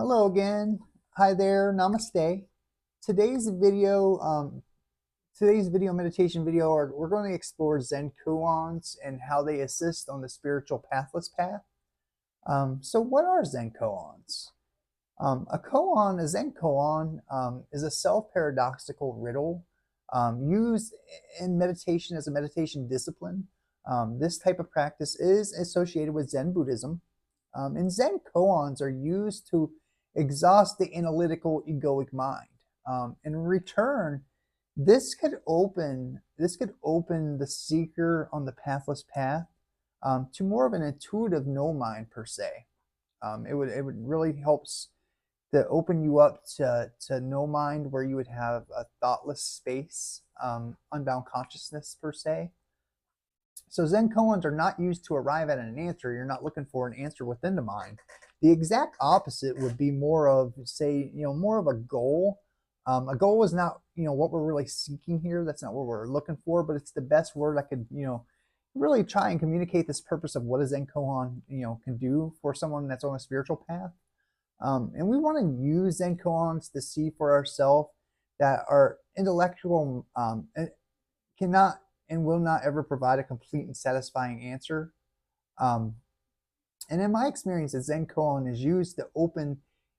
Hello again. Hi there. Namaste. Today's video, meditation video, we're going to explore Zen Koans and how they assist on the spiritual pathless path. So, what are Zen Koans? A Zen Koan, is a self-paradoxical riddle used in meditation as a meditation discipline. This type of practice is associated with Zen Buddhism, and Zen koans are used to exhaust the analytical egoic mind. In return, this could open the seeker on the pathless path to more of an intuitive no mind per se. It would really helps to open you up to no mind, where you would have a thoughtless space, unbound consciousness per se. So Zen koans are not used to arrive at an answer. You're not looking for an answer within the mind. The exact opposite would be more of, say, more of a goal. A goal is not, what we're really seeking here. That's not what we're looking for, but it's the best word I could, really try and communicate this purpose of what a Zen koan, can do for someone that's on a spiritual path. And we want to use Zen koans to see for ourselves that our intellectual cannot and will not ever provide a complete and satisfying answer. And in my experience, a Zen koan is used to open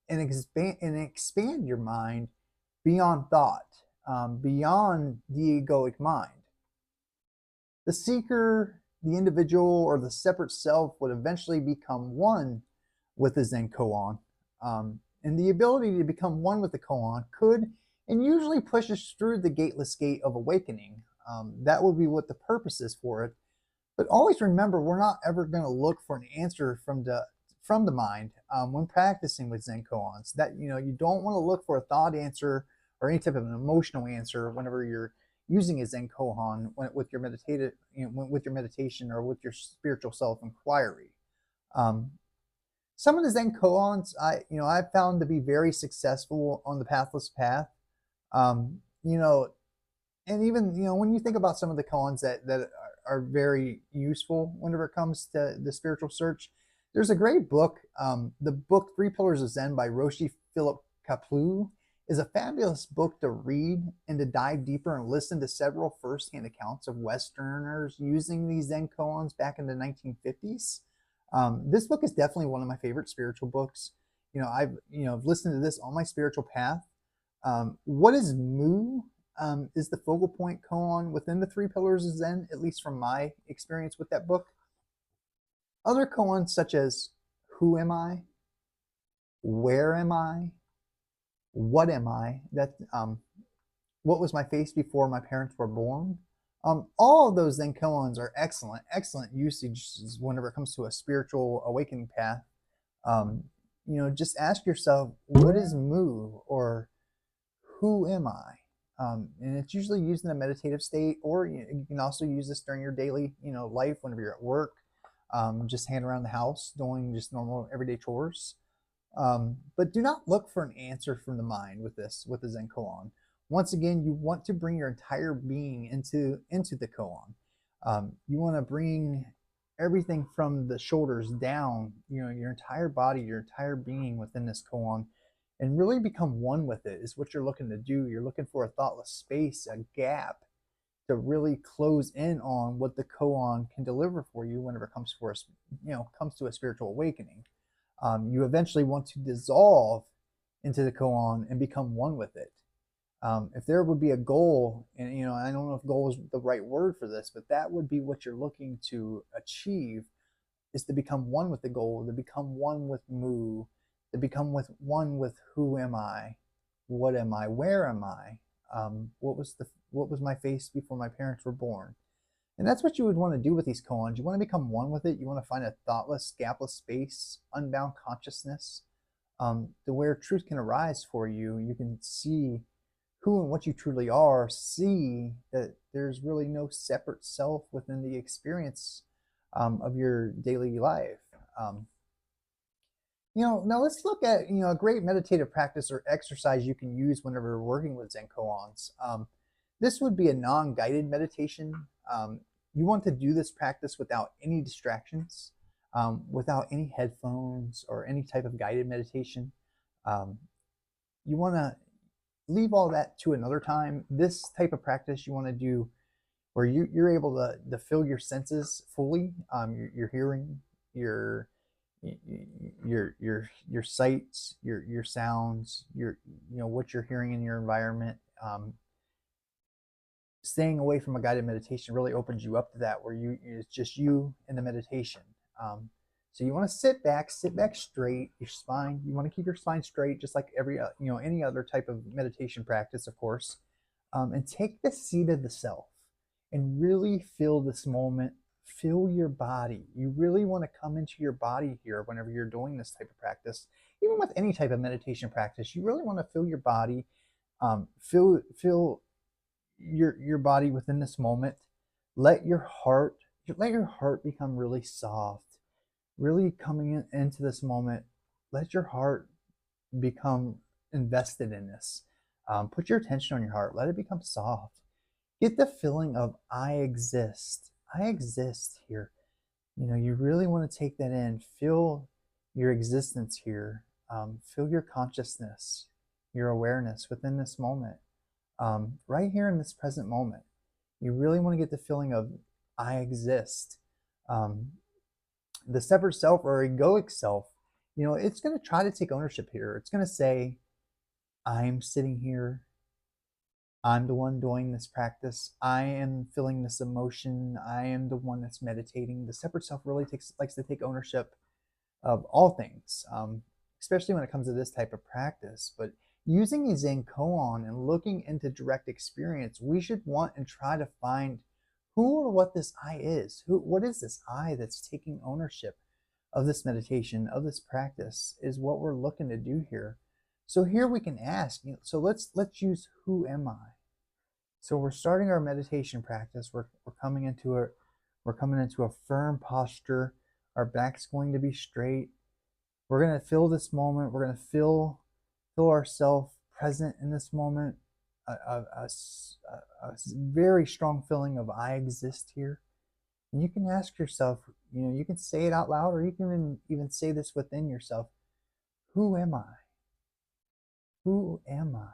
and expand your mind beyond thought, beyond the egoic mind. The seeker, the individual, or the separate self would eventually become one with the Zen koan. And the ability to become one with the koan could and usually pushes through the gateless gate of awakening. That would be what the purpose is for it. But always remember, we're not ever going to look for an answer from the mind when practicing with Zen koans. That you don't want to look for a thought answer or any type of an emotional answer whenever you're using a Zen koan with your meditation or with your spiritual self inquiry. Some of the Zen koans I've found to be very successful on the pathless path. And even when you think about some of the koans that are very useful whenever it comes to the spiritual search, there's a great book. The book Three Pillars of Zen by Roshi Philip Kapleau is a fabulous book to read and to dive deeper and listen to several firsthand accounts of Westerners using these Zen koans back in the 1950s. This book is definitely one of my favorite spiritual books. I've listened to this on my spiritual path. What is Mu? Is the focal point koan within the Three Pillars of Zen, at least from my experience with that book. Other koans such as Who Am I? Where Am I? What Am I? What was my face before my parents were born? All of those Zen koans are excellent usages whenever it comes to a spiritual awakening path. Just ask yourself, what is Mu, or who am I? And it's usually used in a meditative state, or you can also use this during your daily, life whenever you're at work, just hanging around the house doing just normal everyday chores. But do not look for an answer from the mind with the Zen koan. Once again, you want to bring your entire being into the koan. You want to bring everything from the shoulders down, your entire body, your entire being within this koan, and really become one with it is what you're looking to do. You're looking for a thoughtless space, a gap, to really close in on what the koan can deliver for you whenever it comes to a spiritual awakening. You eventually want to dissolve into the koan and become one with it. If there would be a goal, and I don't know if goal is the right word for this, but that would be what you're looking to achieve, is to become one with the goal, to become one with Mu, to become one with who am I, what am I, where am I, what was my face before my parents were born. And that's what you would want to do with these koans. You want to become one with it. You want to find a thoughtless, gapless space, unbound consciousness, to where truth can arise for you. You can see who and what you truly are, see that there's really no separate self within the experience of your daily life. Now let's look at a great meditative practice or exercise you can use whenever working with Zen koans. This would be a non-guided meditation. You want to do this practice without any distractions, without any headphones or any type of guided meditation. Um, you want to leave all that to another time. This type of practice you want to do where you're able to feel your senses fully, your hearing, your your sights, your sounds, what you're hearing in your environment. Staying away from a guided meditation really opens you up to that, where it's just you and the meditation. So you want to sit back straight, your spine. You want to keep your spine straight, just like every any other type of meditation practice, of course. And take the seat of the self, and really feel this moment. Feel your body. You really want to come into your body here whenever you're doing this type of practice. Even with any type of meditation practice, you really want to feel your body. Feel your body within this moment. Let your heart become really soft, really coming into this moment. Let your heart become invested in this. Put your attention on your heart. Let it become soft. Get the feeling of I exist. I exist here. You really want to take that in. Feel your existence here. Feel your consciousness, your awareness within this moment. Right here in this present moment. You really want to get the feeling of I exist. The separate self or egoic self, it's going to try to take ownership here. It's going to say, I'm sitting here. I'm the one doing this practice. I am feeling this emotion. I am the one that's meditating. The separate self really likes to take ownership of all things, especially when it comes to this type of practice. But using a Zen koan and looking into direct experience, we should want and try to find who or what this I is. What is this I that's taking ownership of this meditation, of this practice, is what we're looking to do here. So here we can ask, so let's use who am I? So we're starting our meditation practice. We're coming into a firm posture. Our back's going to be straight. We're going to feel this moment. We're going to feel ourselves present in this moment. A very strong feeling of I exist here. And you can ask yourself, you can say it out loud, or you can even say this within yourself. Who am I? Who am I?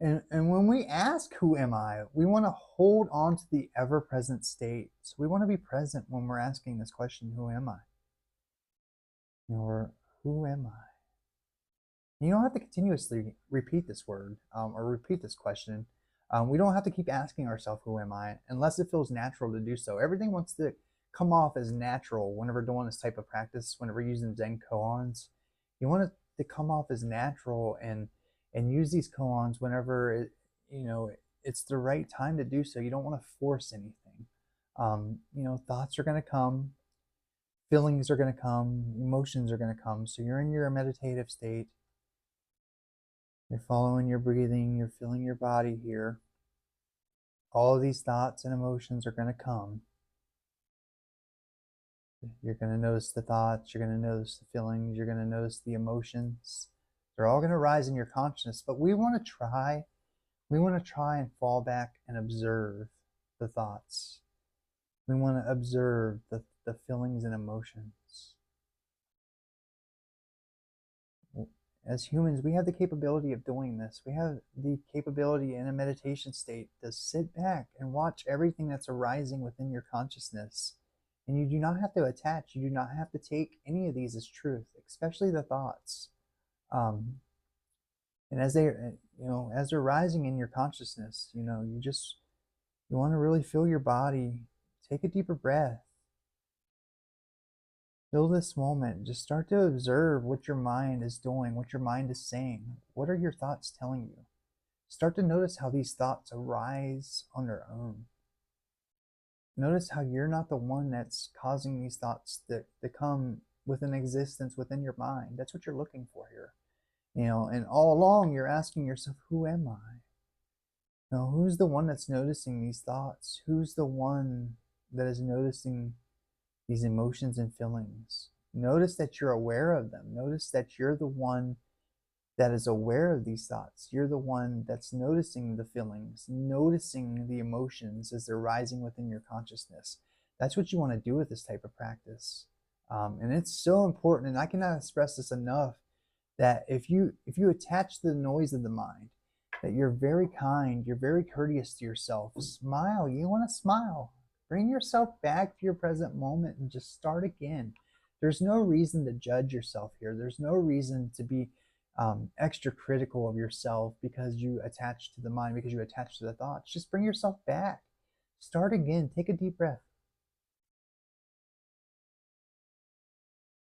And when we ask who am I, we want to hold on to the ever-present state. So we want to be present when we're asking this question, who am I? Or who am I? You don't have to continuously repeat this word or repeat this question. We don't have to keep asking ourselves, who am I, unless it feels natural to do so. Everything wants to come off as natural whenever doing this type of practice, whenever using Zen koans. You want it to come off as natural and use these koans whenever it's the right time to do so. You don't want to force anything. Thoughts are going to come, feelings are going to come, emotions are going to come. So you're in your meditative state. You're following your breathing. You're feeling your body here. All of these thoughts and emotions are going to come. You're going to notice the thoughts. You're going to notice the feelings. You're going to notice the emotions. They're all going to rise in your consciousness. But we want to try and fall back and observe the thoughts. We want to observe the feelings and emotions. As humans, we have the capability of doing this. We have the capability in a meditation state to sit back and watch everything that's arising within your consciousness. And you do not have to attach. You do not have to take any of these as truth, especially the thoughts. And as they're rising in your consciousness, you want to really feel your body. Take a deeper breath. Feel this moment. Just start to observe what your mind is doing, what your mind is saying. What are your thoughts telling you? Start to notice how these thoughts arise on their own. Notice how you're not the one that's causing these thoughts to come with an existence within your mind. That's what you're looking for here. And all along you're asking yourself, who am I? Who's the one that's noticing these thoughts? Who's the one that is noticing these emotions and feelings? Notice that you're aware of them. Notice that you're the one that is aware of these thoughts. You're the one that's noticing the feelings, noticing the emotions as they're rising within your consciousness. That's what you want to do with this type of practice. And it's so important, and I cannot express this enough, that if you attach the noise of the mind, that you're very kind, you're very courteous to yourself. Smile. You want to smile. Bring yourself back to your present moment and just start again. There's no reason to judge yourself here. There's no reason to be extra critical of yourself because you attach to the mind, because you attach to the thoughts. Just bring yourself back. Start again. Take a deep breath.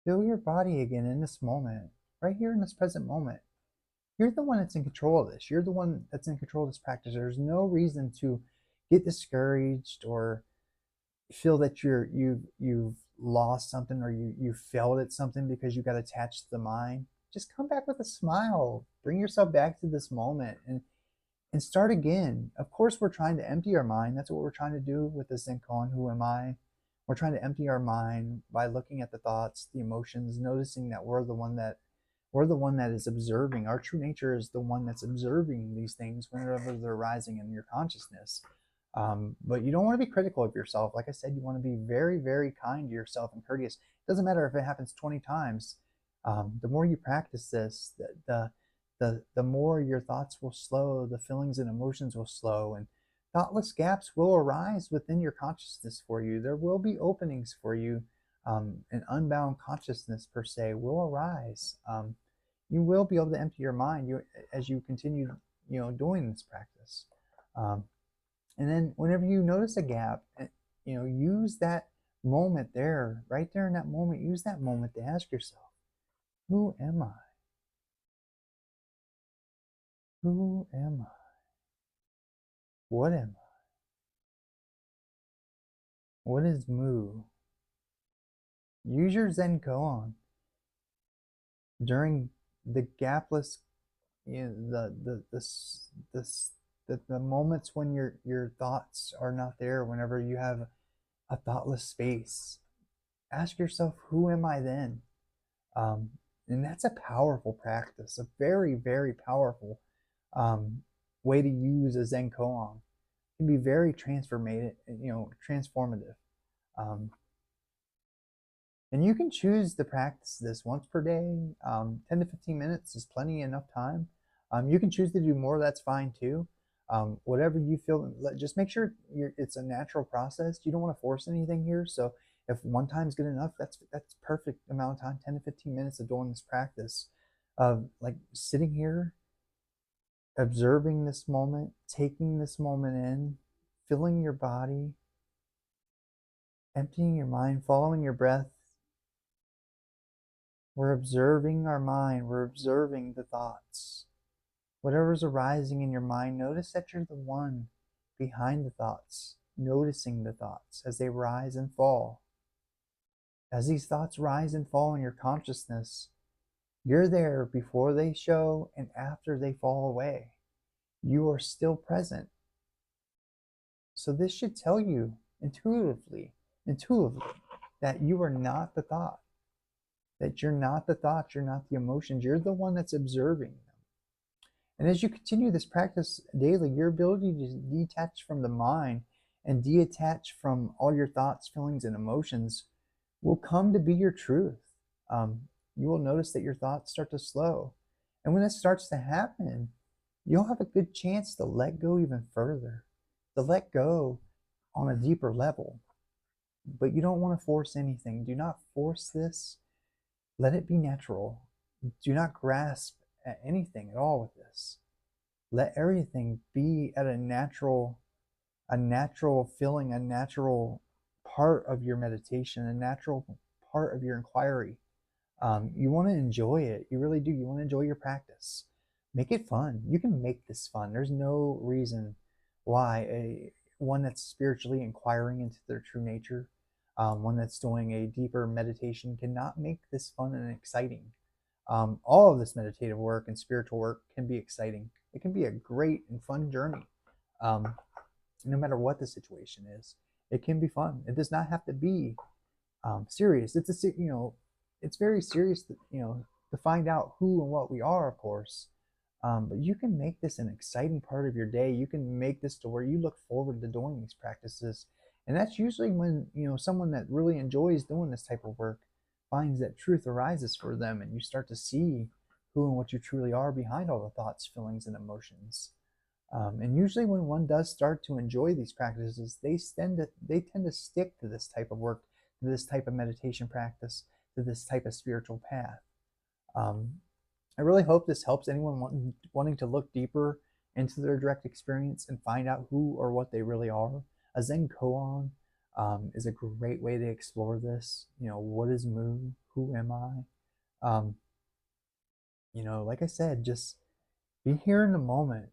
Feel your body again in this moment, right here in this present moment. You're the one that's in control of this. You're the one that's in control of this practice. There's no reason to get discouraged or feel that you've lost something, or you failed at something because you got attached to the mind. Just come back with a smile. Bring yourself back to this moment and start again. Of course, we're trying to empty our mind. That's what we're trying to do with the Zen Koan, Who Am I? We're trying to empty our mind by looking at the thoughts, the emotions, noticing that we're the one that is observing. Our true nature is the one that's observing these things whenever they're arising in your consciousness. But you don't want to be critical of yourself. Like I said, you want to be very, very kind to yourself and courteous. It doesn't matter if it happens 20 times. The more you practice this, the more your thoughts will slow, the feelings and emotions will slow, and thoughtless gaps will arise within your consciousness for you. There will be openings for you. An unbound consciousness per se will arise. You will be able to empty your mind as you continue, doing this practice. And then whenever you notice a gap, use that moment there, right there in that moment. Use that moment to ask yourself, who am I? Who am I? What am I? What is Mu? Use your Zen koan during the gapless, the moments when your thoughts are not there. Whenever you have a thoughtless space, ask yourself, who am I then? And that's a powerful practice, a very, very powerful way to use a Zen koan. It can be very transformative. And you can choose to practice this once per day. 10 to 15 minutes is plenty enough time. You can choose to do more, that's fine too. Whatever you feel, just make sure it's a natural process. You don't want to force anything here. So if one time's good enough, that's perfect amount of time, 10 to 15 minutes of doing this practice of like sitting here, observing this moment, taking this moment in, filling your body, emptying your mind, following your breath. We're observing our mind. We're observing the thoughts. Whatever's arising in your mind, notice that you're the one behind the thoughts, noticing the thoughts as they rise and fall. As these thoughts rise and fall in your consciousness, you're there before they show and after they fall away. You are still present. So this should tell you intuitively, that you are not the thought, that you're not the thoughts, you're not the emotions, you're the one that's observing them. And as you continue this practice daily, your ability to detach from the mind and detach from all your thoughts, feelings, and emotions will come to be your truth. You will notice that your thoughts start to slow. And when this starts to happen, you'll have a good chance to let go even further, to let go on a deeper level. But you don't want to force anything. Do not force this. Let it be natural. Do not grasp at anything at all with this. Let everything be at a natural feeling, a natural part of your meditation, a natural part of your inquiry. You want to enjoy it. You really do. You want to enjoy your practice. Make it fun. You can make this fun. There's no reason why one that's spiritually inquiring into their true nature, one that's doing a deeper meditation, cannot make this fun and exciting. All of this meditative work and spiritual work can be exciting. It can be a great and fun journey. No matter what the situation is, it can be fun. It does not have to be serious. It's very serious to find out who and what we are, of course. But you can make this an exciting part of your day. You can make this to where you look forward to doing these practices. And that's usually when, someone that really enjoys doing this type of work, finds that truth arises for them, and you start to see who and what you truly are behind all the thoughts, feelings, and emotions. And usually when one does start to enjoy these practices, they tend to stick to this type of work, to this type of meditation practice, to this type of spiritual path. I really hope this helps anyone wanting to look deeper into their direct experience and find out who or what they really are. A Zen koan is a great way to explore this. What is Mu? Who am I? Like I said, just be here in the moment.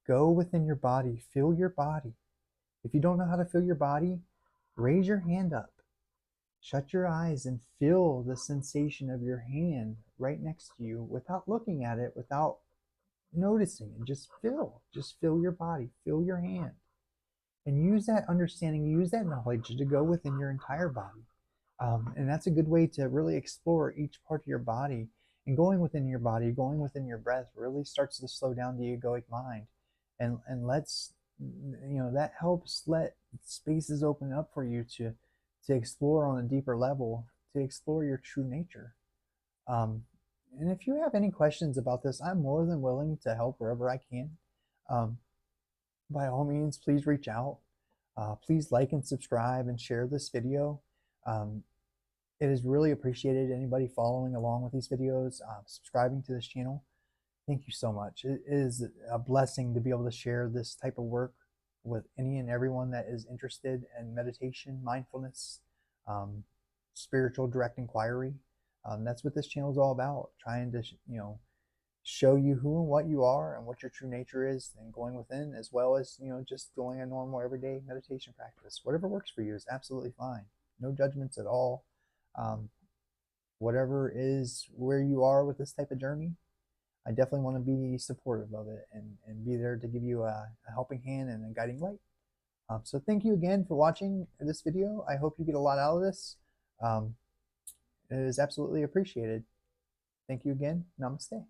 Go within your body, feel your body. If you don't know how to feel your body, raise your hand up. Shut your eyes and feel the sensation of your hand right next to you without looking at it, without noticing it. Just feel your body, feel your hand. And use that understanding, use that knowledge to go within your entire body. And that's a good way to really explore each part of your body. And going within your body, going within your breath really starts to slow down the egoic mind. And that helps let spaces open up for you to explore on a deeper level, to explore your true nature. And if you have any questions about this, I'm more than willing to help wherever I can. By all means, please reach out. Please like and subscribe and share this video. It is really appreciated, anybody following along with these videos, subscribing to this channel. Thank you so much. It is a blessing to be able to share this type of work with any and everyone that is interested in meditation, mindfulness, spiritual direct inquiry. That's what this channel is all about, trying to show you who and what you are and what your true nature is, and going within, as well as just doing a normal everyday meditation practice. Whatever works for you is absolutely fine. No judgments at all. Whatever is where you are with this type of journey, I definitely want to be supportive of it and be there to give you a helping hand and a guiding light. So thank you again for watching this video. I hope you get a lot out of this. It is absolutely appreciated. Thank you again. Namaste.